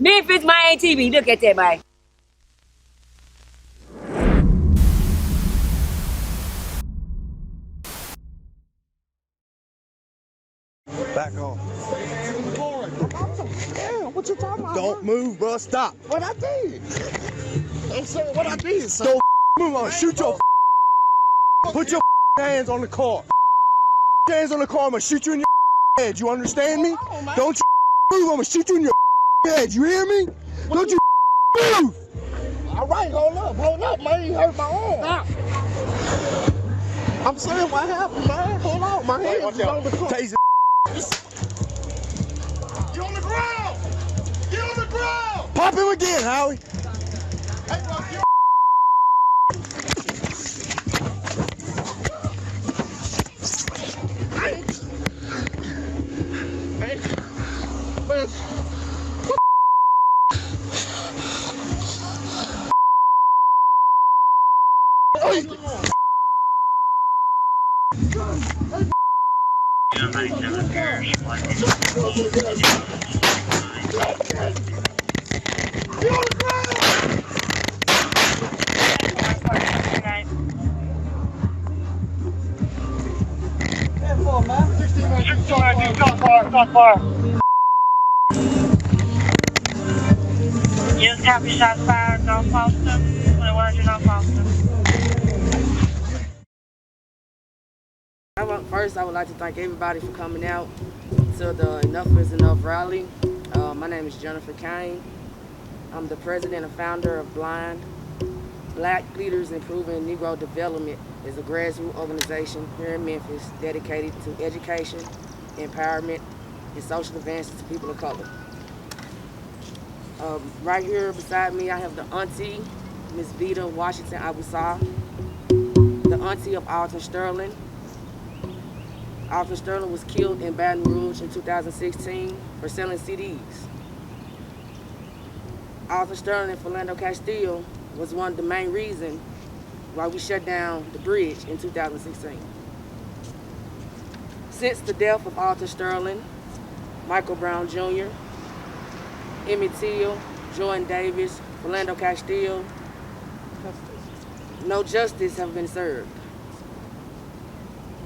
Memphis, my TV. Look at that, boy. Back off. Damn, what you talking about? Don't move, bro. Stop. What I did? I'm saying what I did, son. Don't move on. Shoot your. Put your hands on the car. Hands on the car. I'm gonna shoot you in your head. You understand me? Don't you move. I'm gonna shoot you in your head. You hear me? Don't you move. All right, hold up, man. You hurt my arm. Stop. I'm saying what happened, man. Hold on, my hands is on the car. Taser. Get on the ground. Get on the ground. Pop him again, Howie. Hey, bro, get You copy shots fired, North Boston. Where's your North Boston? First, I would like to thank everybody for coming out to the Enough is Enough rally. My name is Jennifer Kane. I'm the president and founder of Blind. Black Leaders Improving Negro Development is a grassroots organization here in Memphis dedicated to education, empowerment, and social advances to people of color. Right here beside me, I have the auntie, Miss Vita Washington Abusa, the auntie of Alton Sterling. Alton Sterling was killed in Baton Rouge in 2016 for selling CDs. Alton Sterling and Philando Castile was one of the main reasons why we shut down the bridge in 2016. Since the death of Alton Sterling, Michael Brown Jr., Emmett Till, Jordan Davis, Philando Castile, no justice have been served.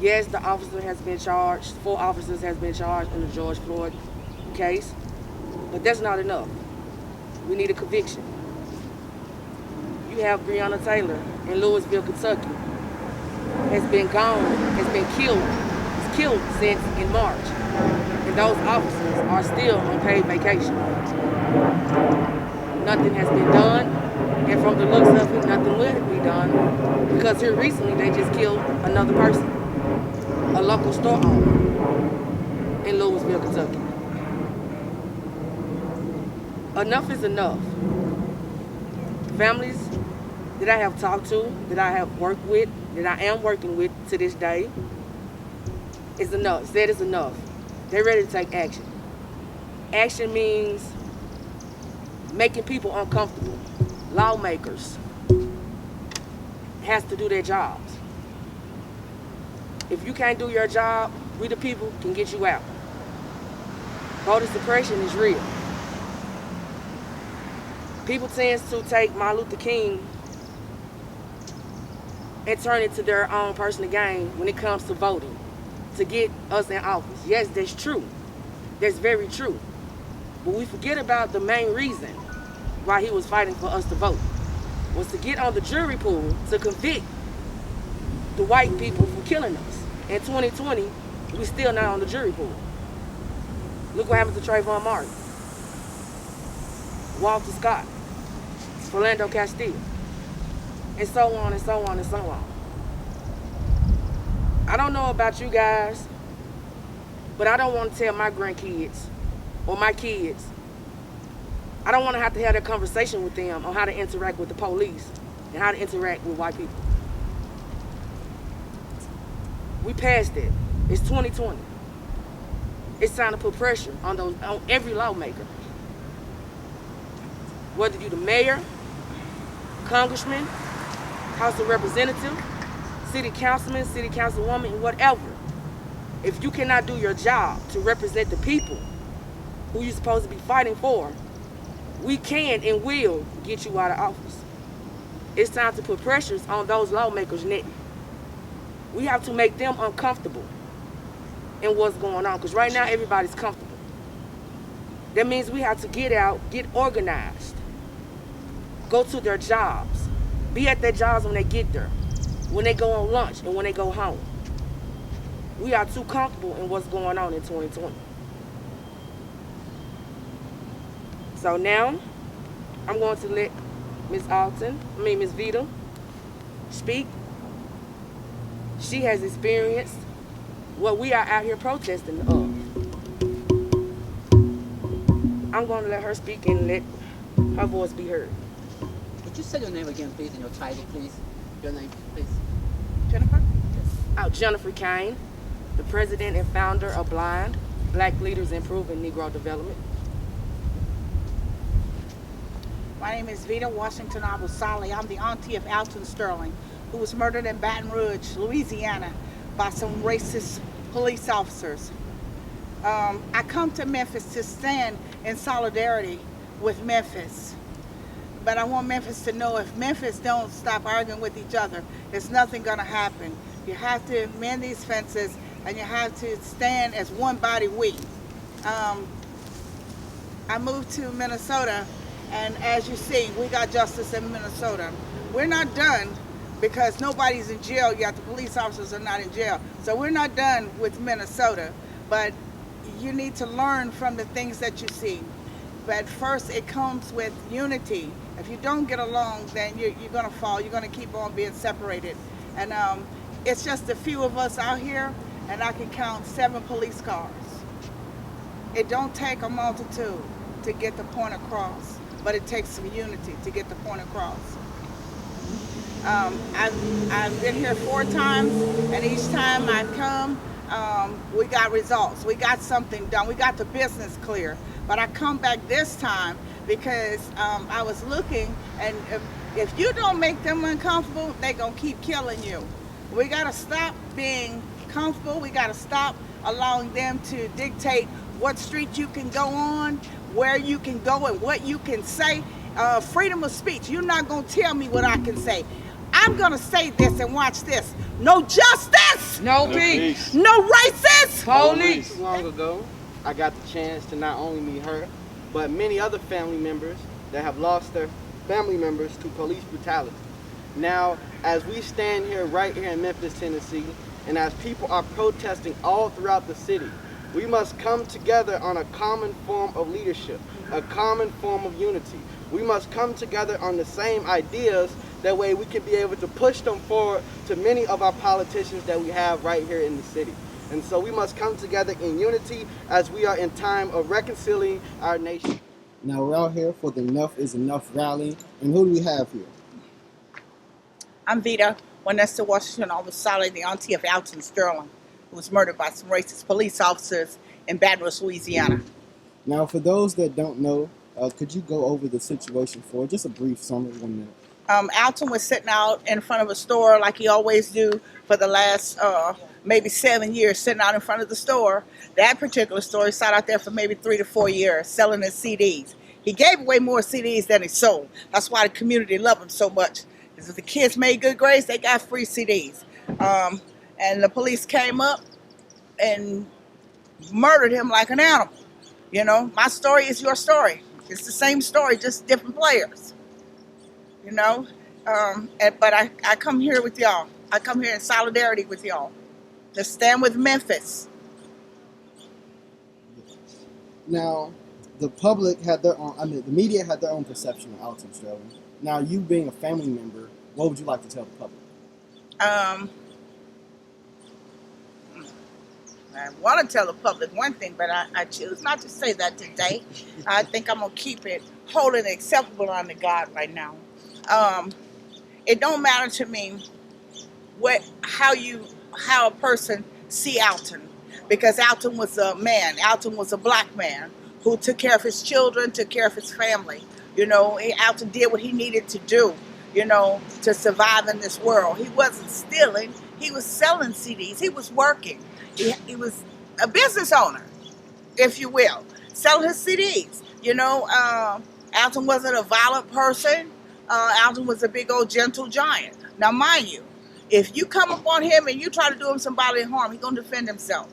Yes, the officer has been charged, 4 officers has been charged in the George Floyd case, but that's not enough. We need a conviction. You have Breonna Taylor in Louisville, Kentucky, has been killed since in March, and those officers are still on paid vacation. Nothing has been done, and from the looks of it, nothing will be done, because here recently they just killed another person, a local store owner in Louisville, Kentucky. Enough is enough. Families that I have talked to, that I have worked with, that I am working with to this day, is enough. Said it's enough. They're ready to take action. Action means making people uncomfortable. Lawmakers has to do their jobs. If you can't do your job, we the people can get you out. Voter suppression is real. People tend to take Martin Luther King and turn it to their own personal gain when it comes to voting, to get us in office. Yes, that's true. That's very true. But we forget about the main reason why he was fighting for us to vote, was to get on the jury pool to convict the white people for killing us. In 2020, we still not on the jury pool. Look what happened to Trayvon Martin, Walter Scott, Philando Castile, and so on and so on and so on. I don't know about you guys, but I don't want to tell my grandkids or my kids, I don't want to have that conversation with them on how to interact with the police and how to interact with white people. We passed it. It's 2020. It's time to put pressure on every lawmaker. Whether you're the mayor, congressman, House of Representative, city councilman, city councilwoman, whatever. If you cannot do your job to represent the people who you're supposed to be fighting for, we can and will get you out of office. It's time to put pressures on those lawmakers' neck. We have to make them uncomfortable in what's going on, because right now everybody's comfortable. That means we have to get out, get organized, go to their jobs, be at their jobs when they get there, when they go on lunch and when they go home. We are too comfortable in what's going on in 2020. So now, I'm going to let Ms. Vita speak. She has experienced what we are out here protesting of. I'm going to let her speak and let her voice be heard. Could you say your name again, please, and your title, please? Your name, please. Jennifer? Yes. Jennifer Kane, the president and founder of Blind, Black Leaders Improving Negro Development. My name is Vita Washington Abusali. I'm the auntie of Alton Sterling, who was murdered in Baton Rouge, Louisiana, by some racist police officers. I come to Memphis to stand in solidarity with Memphis. But I want Memphis to know, if Memphis don't stop arguing with each other, there's nothing gonna happen. You have to mend these fences, and you have to stand as one body, we. I moved to Minnesota, and as you see, we got justice in Minnesota. We're not done because nobody's in jail yet. The police officers are not in jail. So we're not done with Minnesota, but you need to learn from the things that you see. But first, it comes with unity. If you don't get along, then you're gonna fall. You're gonna keep on being separated. And it's just a few of us out here, and I can count 7 police cars. It don't take a multitude to get the point across, but it takes some unity to get the point across. I've been here 4 times, and each time I come, we got results. We got something done. We got the business clear. But I come back this time because I was looking, and if you don't make them uncomfortable, they're going to keep killing you. We got to stop being comfortable. We got to stop allowing them to dictate what street you can go on, where you can go, and what you can say. Freedom of speech. You're not going to tell me what I can say. I'm going to say this, and watch this. No justice. No peace. No racist. Police. Not long ago, I got the chance to not only meet her, but many other family members that have lost their family members to police brutality. Now, as we stand here right here in Memphis, Tennessee, and as people are protesting all throughout the city, we must come together on a common form of leadership, a common form of unity. We must come together on the same ideas. That way we can be able to push them forward to many of our politicians that we have right here in the city. And so we must come together in unity as we are in time of reconciling our nation. Now we're out here for the Enough is Enough rally. And who do we have here? I'm Vita Washington Abusali, the auntie of Alton Sterling, who was murdered by some racist police officers in Baton Rouge, Louisiana. Now, for those that don't know, could you go over the situation for just a brief summary, 1 minute? Alton was sitting out in front of a store like he always do for the last maybe 7 years, sitting out in front of the store. That particular store, he sat out there for maybe 3 to 4 years selling his CDs. He gave away more CDs than he sold. That's why the community loved him so much. Because if the kids made good grades, they got free CDs. And the police came up and murdered him like an animal. You know, my story is your story. It's the same story, just different players. You know, but I come here with y'all. I come here in solidarity with y'all. To stand with Memphis. Now, the public had their own, the media had their own perception of Alton Sterling. Now, you being a family member, what would you like to tell the public? I want to tell the public one thing, but I choose not to say that today. I think I'm going to keep it holy and acceptable unto God right now. It don't matter to me how a person see Alton, because Alton was a man. Alton was a black man who took care of his children, took care of his family. You know, Alton did what he needed to do, you know, to survive in this world. He wasn't stealing. He was selling CDs. He was working. He was a business owner, if you will, selling his CDs. You know, Alton wasn't a violent person. Alton was a big old gentle giant. Now, mind you, if you come upon him and you try to do him some bodily harm, he's going to defend himself.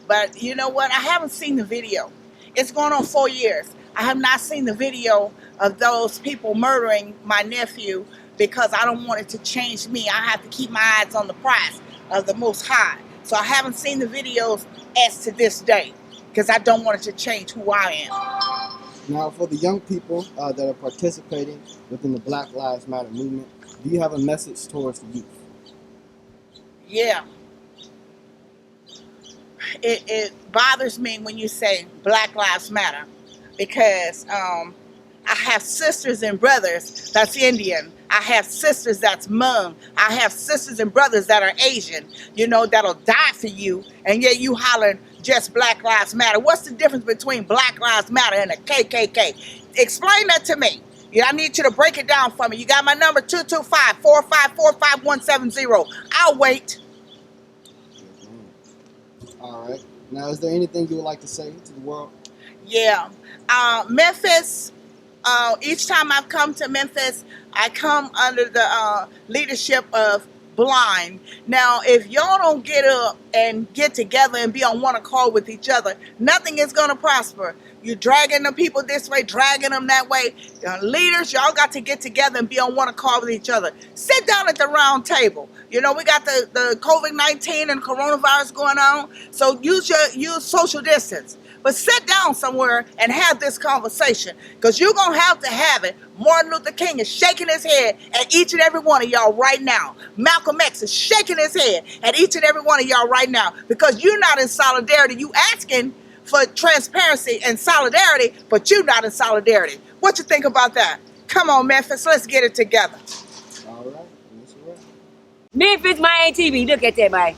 But you know what? I haven't seen the video. It's going on 4 years. I have not seen the video of those people murdering my nephew because I don't want it to change me. I have to keep my eyes on the prize of the Most High. So I haven't seen the videos as to this day because I don't want it to change who I am. Now, for the young people that are participating within the Black Lives Matter movement, do you have a message towards the youth? Yeah. It bothers me when you say Black Lives Matter because I have sisters and brothers that's Indian. I have sisters that's Hmong. I have sisters and brothers that are Asian, you know, that'll die for you, and yet you hollering just Black Lives Matter. What's the difference between Black Lives Matter and a KKK? Explain that to me. Yeah, I need you to break it down for me. You got my number, 225-454-5170. I'll wait. All right. Now, is there anything you would like to say to the world? Yeah. Memphis, each time I've come to Memphis, I come under the leadership of Blind. Now, if y'all don't get up and get together and be on one accord with each other, nothing is going to prosper. You're dragging the people this way, dragging them that way. Leaders, y'all got to get together and be on one accord with each other. Sit down at the round table. You know, we got the COVID-19 and coronavirus going on, so use social distance. But sit down somewhere and have this conversation, because you're going to have it. Martin Luther King is shaking his head at each and every one of y'all right now. Malcolm X is shaking his head at each and every one of y'all right now, because you're not in solidarity. You asking for transparency and solidarity, but you're not in solidarity. What you think about that? Come on, Memphis, let's get it together. All right. Memphis, my TV, look at that, boy.